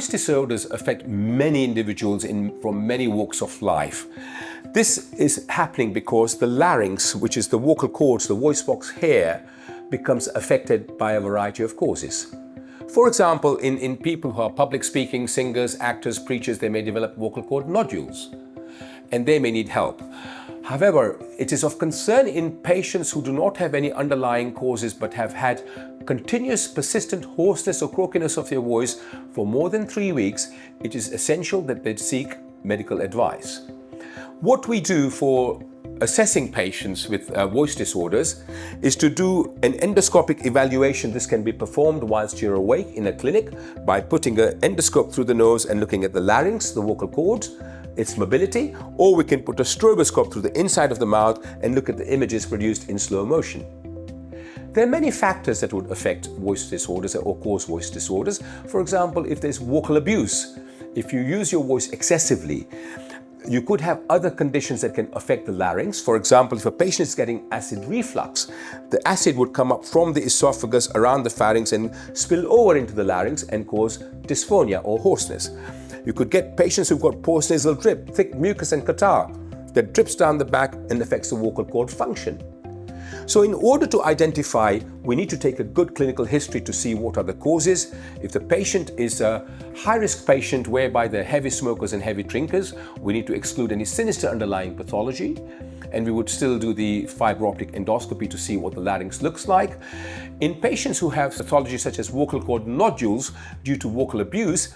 Voice disorders affect many individuals from many walks of life. This is happening because the larynx, which is the vocal cords, the voice box hair, becomes affected by a variety of causes. For example, in people who are public speaking, singers, actors, preachers, they may develop vocal cord nodules and they may need help. However, it is of concern in patients who do not have any underlying causes but have had continuous persistent hoarseness or croakiness of their voice for more than 3 weeks. It is essential that they seek medical advice. What we do for assessing patients with voice disorders is to do an endoscopic evaluation. This can be performed whilst you're awake in a clinic by putting an endoscope through the nose and looking at the larynx, the vocal cords, its mobility, or we can put a stroboscope through the inside of the mouth and look at the images produced in slow motion. There are many factors that would affect voice disorders or cause voice disorders. For example, if there's vocal abuse, if you use your voice excessively, you could have other conditions that can affect the larynx. For example, if a patient is getting acid reflux, the acid would come up from the esophagus around the pharynx and spill over into the larynx and cause dysphonia or hoarseness. You could get patients who've got postnasal drip, thick mucus and catarrh that drips down the back and affects the vocal cord function. So in order to identify, we need to take a good clinical history to see what are the causes. If the patient is a high-risk patient whereby they're heavy smokers and heavy drinkers, we need to exclude any sinister underlying pathology, and we would still do the fiber optic endoscopy to see what the larynx looks like. In patients who have pathology such as vocal cord nodules due to vocal abuse,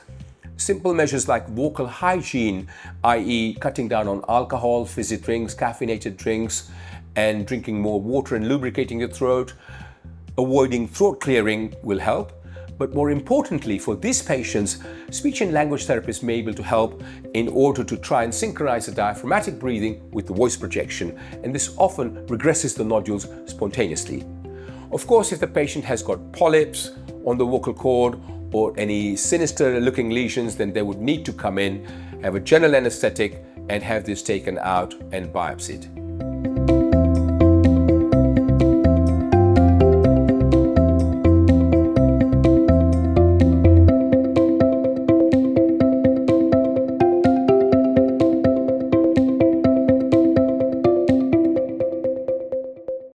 simple measures like vocal hygiene, i.e. cutting down on alcohol, fizzy drinks, caffeinated drinks, and drinking more water and lubricating your throat, avoiding throat clearing will help. But more importantly, for these patients, speech and language therapists may be able to help in order to try and synchronize the diaphragmatic breathing with the voice projection, and this often regresses the nodules spontaneously. Of course, if the patient has got polyps on the vocal cord or any sinister looking lesions, then they would need to come in, have a general anesthetic and have this taken out and biopsied.